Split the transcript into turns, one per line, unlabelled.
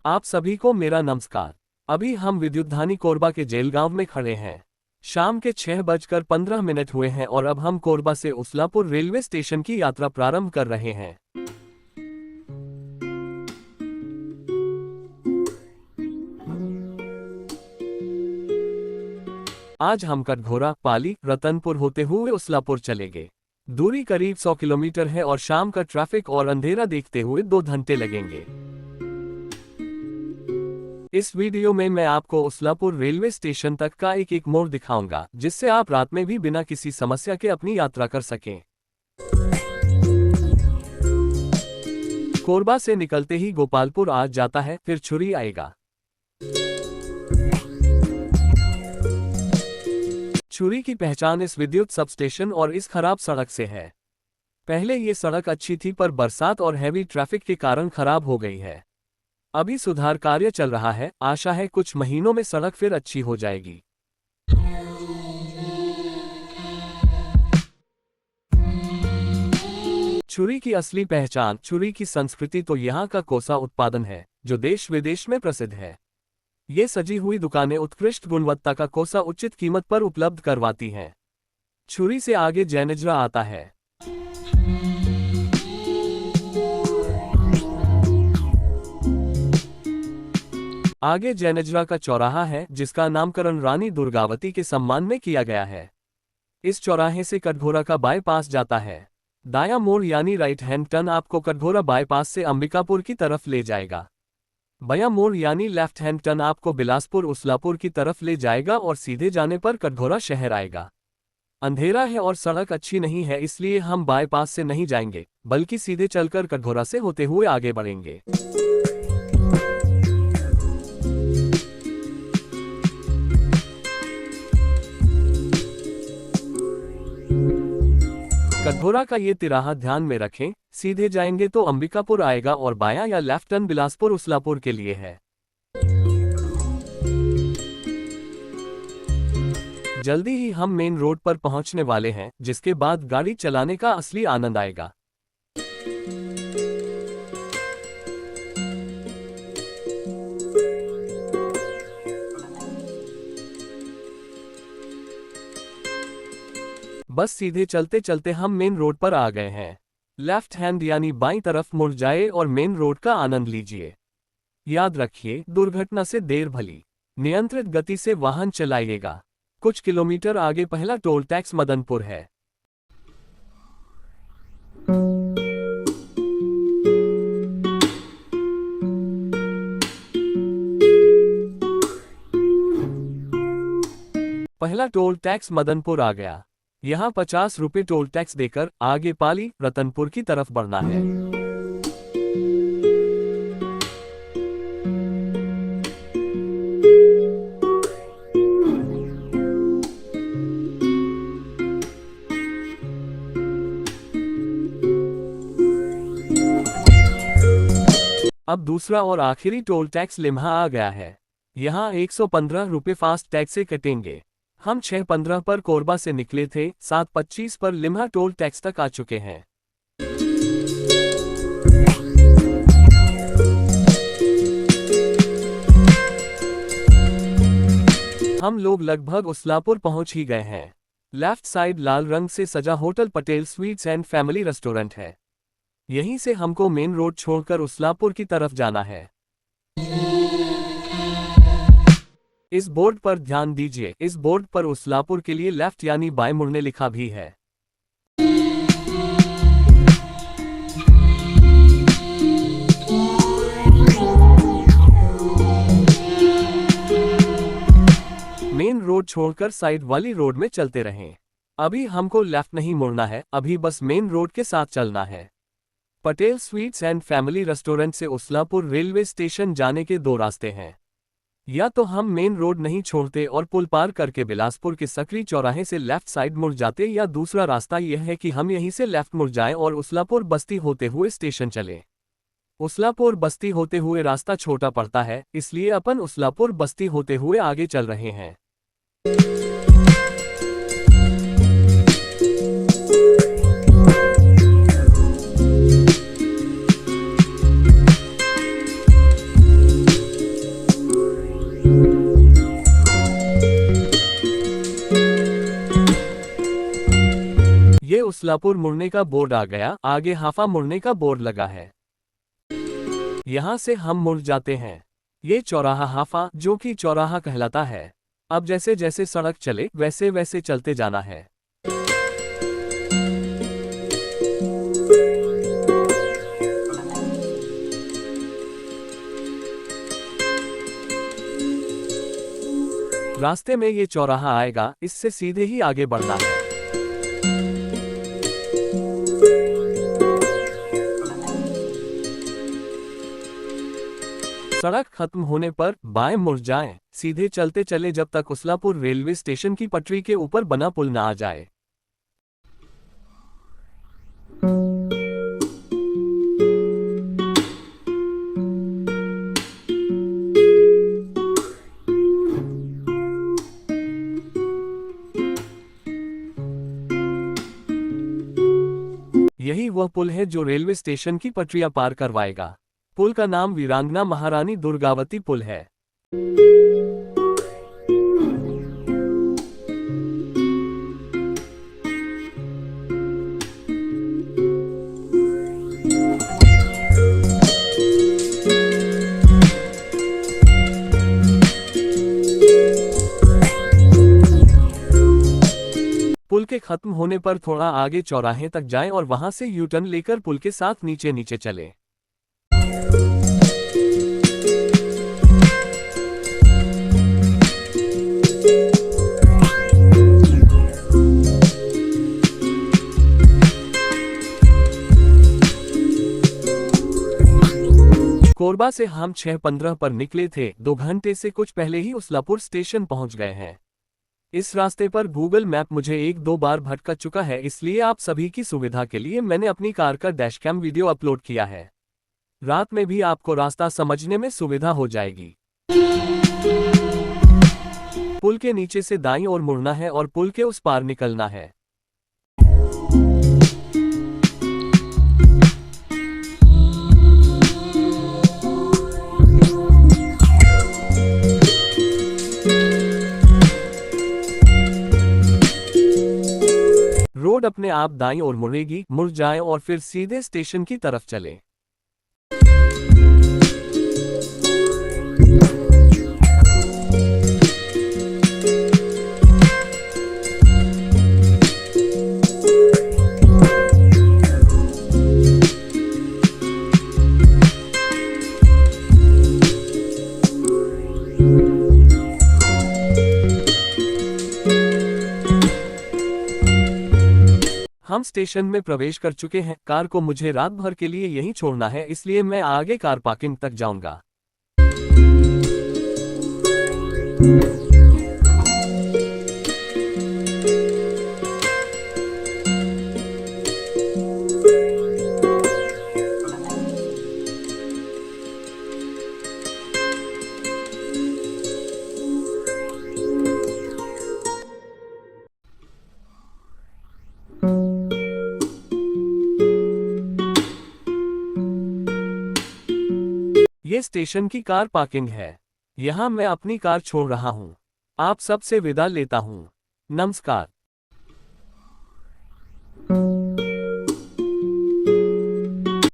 आप सभी को मेरा नमस्कार। अभी हम विद्युतधानी कोरबा के जेलगांव में खड़े हैं। शाम के 6:15 हुए हैं और अब हम कोरबा से उसलापुर रेलवे स्टेशन की यात्रा प्रारंभ कर रहे हैं। आज हम कटघोरा, पाली, रतनपुर होते हुए उसलापुर चलेंगे। दूरी करीब 100 किलोमीटर है और शाम का ट्रैफिक और अंधेरा देखते हुए 2 घंटे लगेंगे। इस वीडियो में मैं आपको उसलापुर रेलवे स्टेशन तक का एक एक मोड़ दिखाऊंगा, जिससे आप रात में भी बिना किसी समस्या के अपनी यात्रा कर सकें। कोरबा से निकलते ही गोपालपुर आ जाता है, फिर छुरी आएगा। छुरी की पहचान इस विद्युत सबस्टेशन और इस खराब सड़क से है। पहले ये सड़क अच्छी थी, पर बरसात और हैवी ट्रैफिक के कारण खराब हो गई है। अभी सुधार कार्य चल रहा है, आशा है कुछ महीनों में सड़क फिर अच्छी हो जाएगी। छुरी की असली पहचान। छुरी की संस्कृति तो यहाँ का कोसा उत्पादन है, जो देश विदेश में प्रसिद्ध है। ये सजी हुई दुकानें उत्कृष्ट गुणवत्ता का कोसा उचित कीमत पर उपलब्ध करवाती हैं। छुरी से आगे जैनेजरा आता है। आगे जैनेजरा का चौराहा है, जिसका नामकरण रानी दुर्गावती के सम्मान में किया गया है। इस चौराहे से कटघोरा का बाईपास जाता है। दायां मोड़ यानी राइट हैंड टर्न आपको कटघोरा बाईपास से अंबिकापुर की तरफ ले जाएगा। बायां मोड़ यानी लेफ्ट हैंड टर्न आपको बिलासपुर उसलापुर की तरफ ले जाएगा और सीधे जाने पर कटघोरा शहर आएगा। अंधेरा है और सड़क अच्छी नहीं है, इसलिए हम बाईपास से नहीं जाएंगे, बल्कि सीधे चलकर कटघोरा से होते हुए आगे बढ़ेंगे। कटघोरा का ये तिराहा ध्यान में रखें। सीधे जाएंगे तो अंबिकापुर आएगा और बायां या लेफ्ट टर्न बिलासपुर उसलापुर के लिए है। जल्दी ही हम मेन रोड पर पहुंचने वाले हैं, जिसके बाद गाड़ी चलाने का असली आनंद आएगा। बस सीधे चलते चलते हम मेन रोड पर आ गए हैं। लेफ्ट हैंड यानी बाईं तरफ मुड़ जाए और मेन रोड का आनंद लीजिए। याद रखिए, दुर्घटना से देर भली। नियंत्रित गति से वाहन चलाइएगा। कुछ किलोमीटर आगे पहला टोल टैक्स मदनपुर है। पहला टोल टैक्स मदनपुर आ गया। यहाँ 50 रुपये टोल टैक्स देकर आगे पाली, रतनपुर की तरफ बढ़ना है। अब दूसरा और आखिरी टोल टैक्स लिम्हा आ गया है। यहाँ 115 रुपये फास्ट टैग से कटेंगे। हम 6:15 पर कोरबा से निकले थे, 7:25 पर लिम्हा टोल टैक्स तक आ चुके हैं। हम लोग लगभग उसलापुर पहुंच ही गए हैं। लेफ्ट साइड लाल रंग से सजा hotel Patel sweets and family restaurant है। यहीं से हमको मेन रोड छोड़कर उसलापुर की तरफ जाना है। इस बोर्ड पर ध्यान दीजिए। इस बोर्ड पर उसलापुर के लिए लेफ्ट यानी बाएं मुड़ने लिखा भी है। मेन रोड छोड़कर साइड वाली रोड में चलते रहें। अभी हमको लेफ्ट नहीं मुड़ना है, अभी बस मेन रोड के साथ चलना है। Patel sweets and family restaurant से उसलापुर रेलवे स्टेशन जाने के 2 रास्ते हैं। या तो हम मेन रोड नहीं छोड़ते और पुल पार करके बिलासपुर के सकरी चौराहे से लेफ्ट साइड मुड़ जाते, या दूसरा रास्ता यह है कि हम यहीं से लेफ्ट मुड़ जाएं और उसलापुर बस्ती होते हुए स्टेशन चलें। उसलापुर बस्ती होते हुए रास्ता छोटा पड़ता है, इसलिए अपन उसलापुर बस्ती होते हुए आगे चल रहे हैं। उसलापुर मुड़ने का बोर्ड आ गया, आगे हाफा मुड़ने का बोर्ड लगा है। यहाँ से हम मुड़ जाते हैं। ये चौराहा हाफा, जो कि चौराहा कहलाता है। अब जैसे जैसे सड़क चले वैसे वैसे चलते जाना है। रास्ते में ये चौराहा आएगा, इससे सीधे ही आगे बढ़ना है। सड़क खत्म होने पर बाएं मुड़ जाएं, सीधे चलते चले जब तक उसलापुर रेलवे स्टेशन की पटरी के ऊपर बना पुल न आ जाए। यही वह पुल है जो रेलवे स्टेशन की पटरियां पार करवाएगा। पुल का नाम वीरांगना महारानी दुर्गावती पुल है। पुल के खत्म होने पर थोड़ा आगे चौराहे तक जाएं और वहां से यू टर्न लेकर पुल के साथ नीचे नीचे चलें। कोरबा से हम 6:15 पर निकले थे, 2 घंटे से कुछ पहले ही उसलापुर स्टेशन पहुंच गए हैं। इस रास्ते पर गूगल मैप मुझे 1-2 बार भटका चुका है, इसलिए आप सभी की सुविधा के लिए मैंने अपनी कार का डैशकैम वीडियो अपलोड किया है। रात में भी आपको रास्ता समझने में सुविधा हो जाएगी। पुल के नीचे से दाईं ओर मुड़ना है और पुल के उस पार निकलना है। रोड अपने आप दाईं ओर मुड़ेगी, मुड़ जाएं और फिर सीधे स्टेशन की तरफ चलें। हम स्टेशन में प्रवेश कर चुके हैं। कार को मुझे रात भर के लिए यहीं छोड़ना है, इसलिए मैं आगे कार पार्किंग तक जाऊंगा। ये स्टेशन की कार पार्किंग है। यहाँ मैं अपनी कार छोड़ रहा हूँ। आप सबसे विदा लेता हूँ। नमस्कार।